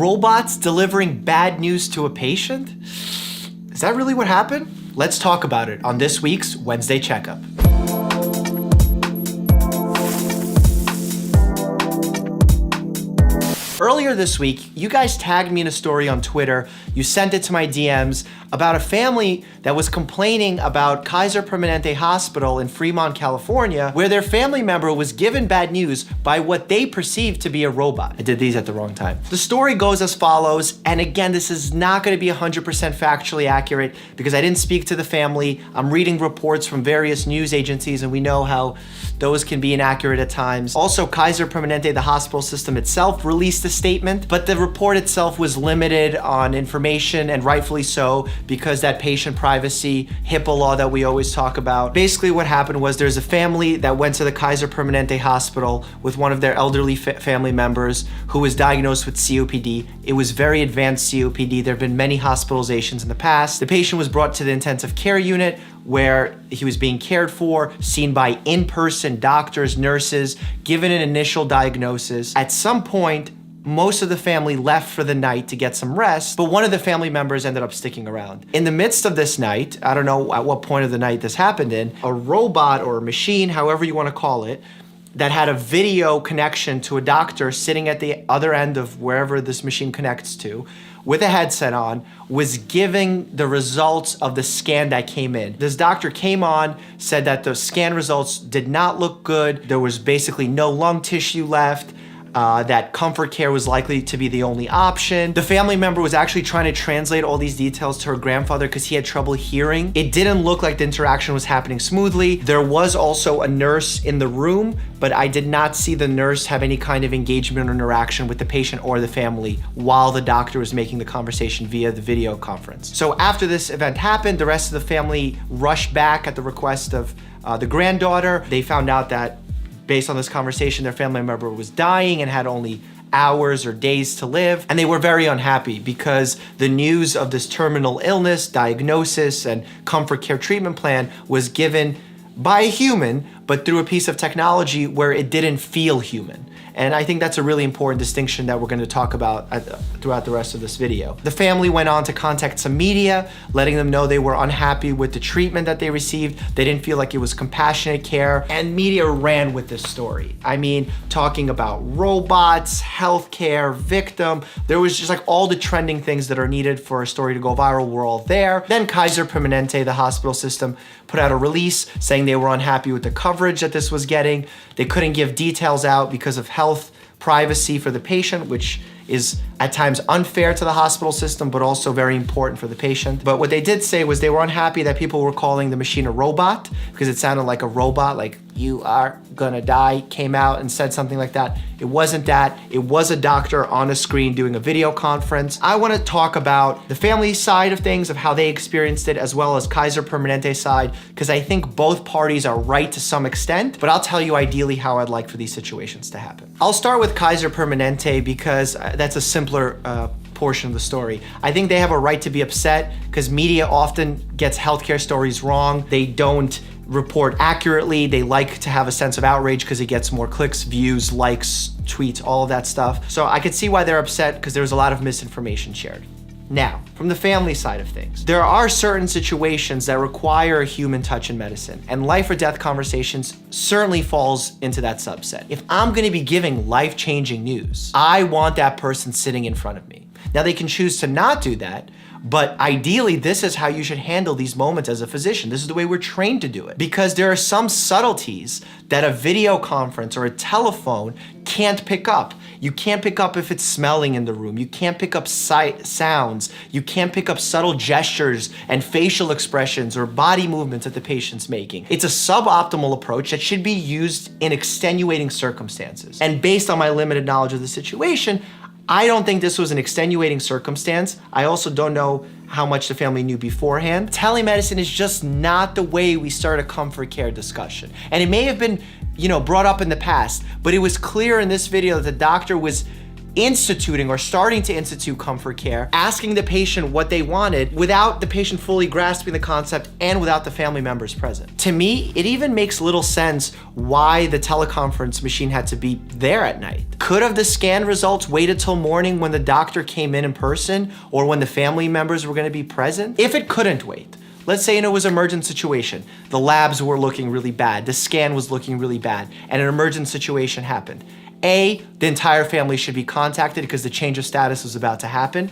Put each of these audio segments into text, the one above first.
Robots delivering bad news to a patient? Is that really what happened? Let's talk about it on this week's Wednesday Checkup. Earlier this week, you guys tagged me in a story on Twitter. You sent it to my DMs about a family that was complaining about Kaiser Permanente Hospital in Fremont, California, where their family member was given bad news by what they perceived to be a robot. I did these at the wrong time. The story goes as follows, and again, this is not gonna be 100% factually accurate because I didn't speak to the family. I'm reading reports from various news agencies, and we know how those can be inaccurate at times. Also, Kaiser Permanente, the hospital system itself, released a statement, but the report itself was limited on information, and rightfully so, because that patient privacy HIPAA law that we always talk about. Basically what happened was there's a family that went to the Kaiser Permanente Hospital with one of their elderly family members who was diagnosed with COPD. It was very advanced COPD. There have been many hospitalizations in the past. The patient was brought to the intensive care unit where he was being cared for, seen by in-person doctors, nurses, given an initial diagnosis. At some point, most of the family left for the night to get some rest, but one of the family members ended up sticking around. In the midst of this night, I don't know at what point of the night this happened in, a robot or a machine, however you want to call it, that had a video connection to a doctor sitting at the other end of wherever this machine connects to, with a headset on, was giving the results of the scan that came in. This doctor came on, said that the scan results did not look good. There was basically no lung tissue left. That comfort care was likely to be the only option. The family member was actually trying to translate all these details to her grandfather because he had trouble hearing. It didn't look like the interaction was happening smoothly. There was also a nurse in the room, but I did not see the nurse have any kind of engagement or interaction with the patient or the family while the doctor was making the conversation via the video conference. So after this event happened, the rest of the family rushed back at the request of the granddaughter. They found out that based on this conversation, their family member was dying and had only hours or days to live. And they were very unhappy because the news of this terminal illness, diagnosis, and comfort care treatment plan was given by a human, but through a piece of technology where it didn't feel human. And I think that's a really important distinction that we're going to talk about throughout the rest of this video. The family went on to contact some media, letting them know they were unhappy with the treatment that they received. They didn't feel like it was compassionate care, and media ran with this story. I mean, talking about robots, healthcare, victim. There was just like all the trending things that are needed for a story to go viral were all there. Then Kaiser Permanente, the hospital system, put out a release saying they were unhappy with the coverage that this was getting. They couldn't give details out because of health privacy for the patient, which is at times unfair to the hospital system, but also very important for the patient. But what they did say was they were unhappy that people were calling the machine a robot because it sounded like a robot, like "you are gonna die" came out and said something like that. It wasn't that. It was a doctor on a screen doing a video conference. I wanna talk about the family side of things, of how they experienced it, as well as Kaiser Permanente's side, because I think both parties are right to some extent, but I'll tell you ideally how I'd like for these situations to happen. I'll start with Kaiser Permanente because that's a simpler portion of the story. I think they have a right to be upset because media often gets healthcare stories wrong. They don't report accurately. They like to have a sense of outrage because it gets more clicks, views, likes, tweets, all of that stuff. So I could see why they're upset because there was a lot of misinformation shared. Now, from the family side of things, there are certain situations that require a human touch in medicine, and life or death conversations certainly falls into that subset. If I'm gonna be giving life-changing news, I want that person sitting in front of me. Now, they can choose to not do that, but ideally, this is how you should handle these moments as a physician. This is the way we're trained to do it. Because there are some subtleties that a video conference or a telephone can't pick up. You can't pick up if it's smelling in the room. You can't pick up sounds. You can't pick up subtle gestures and facial expressions or body movements that the patient's making. It's a suboptimal approach that should be used in extenuating circumstances. And based on my limited knowledge of the situation, I don't think this was an extenuating circumstance. I also don't know how much the family knew beforehand. Telemedicine is just not the way we start a comfort care discussion. And it may have been, brought up in the past, but it was clear in this video that the doctor was instituting or starting to institute comfort care, asking the patient what they wanted without the patient fully grasping the concept and without the family members present. To me, it even makes little sense why the teleconference machine had to be there at night. Could have the scan results waited till morning when the doctor came in person or when the family members were gonna be present? If it couldn't wait, let's say it was an emergent situation, the labs were looking really bad, the scan was looking really bad, and an emergent situation happened. A, the entire family should be contacted because the change of status was about to happen.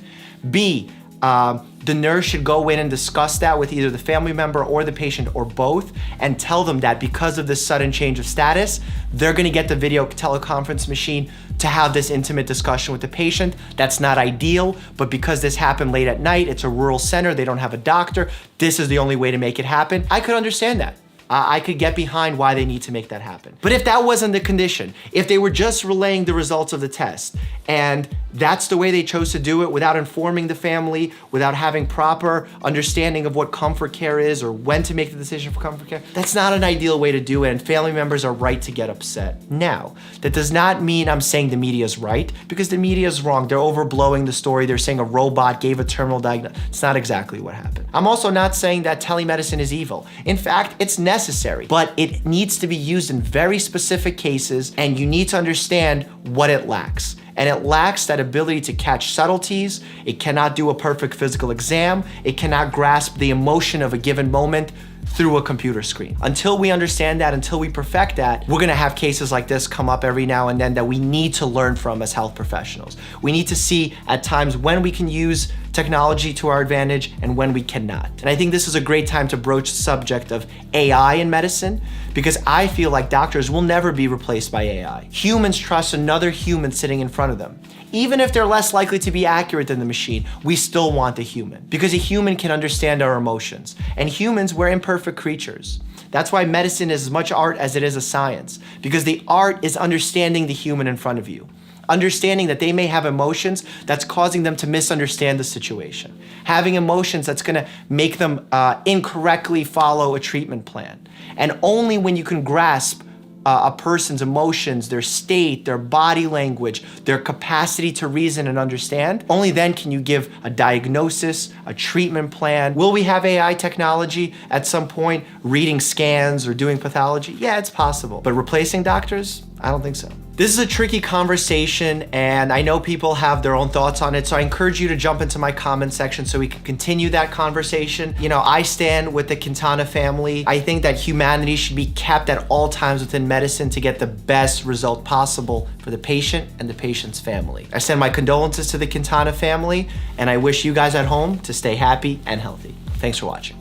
B, the nurse should go in and discuss that with either the family member or the patient or both and tell them that because of this sudden change of status, they're gonna get the video teleconference machine to have this intimate discussion with the patient. That's not ideal, but because this happened late at night, it's a rural center, they don't have a doctor, this is the only way to make it happen. I could understand that. I could get behind why they need to make that happen. But if that wasn't the condition, if they were just relaying the results of the test, and that's the way they chose to do it without informing the family, without having proper understanding of what comfort care is or when to make the decision for comfort care, that's not an ideal way to do it, and family members are right to get upset. Now, that does not mean I'm saying the media is right, because the media is wrong. They're overblowing the story. They're saying a robot gave a terminal diagnosis. It's not exactly what happened. I'm also not saying that telemedicine is evil. In fact, it's necessary, but it needs to be used in very specific cases, and you need to understand what it lacks. And it lacks that ability to catch subtleties. It cannot do a perfect physical exam. It cannot grasp the emotion of a given moment through a computer screen. Until we understand that, until we perfect that, we're gonna have cases like this come up every now and then that we need to learn from as health professionals. We need to see at times when we can use technology to our advantage and when we cannot. And I think this is a great time to broach the subject of AI in medicine, because I feel like doctors will never be replaced by AI. Humans trust another human sitting in front of them. Even if they're less likely to be accurate than the machine, we still want a human, because a human can understand our emotions. And humans, we're imperfect creatures. That's why medicine is as much art as it is a science, because the art is understanding the human in front of you. Understanding that they may have emotions that's causing them to misunderstand the situation. Having emotions that's gonna make them incorrectly follow a treatment plan. And only when you can grasp a person's emotions, their state, their body language, their capacity to reason and understand, only then can you give a diagnosis, a treatment plan. Will we have AI technology at some point reading scans or doing pathology? Yeah, it's possible. But replacing doctors? I don't think so. This is a tricky conversation, and I know people have their own thoughts on it, so I encourage you to jump into my comment section so we can continue that conversation. You know, I stand with the Quintana family. I think that humanity should be kept at all times within medicine to get the best result possible for the patient and the patient's family. I send my condolences to the Quintana family, and I wish you guys at home to stay happy and healthy. Thanks for watching.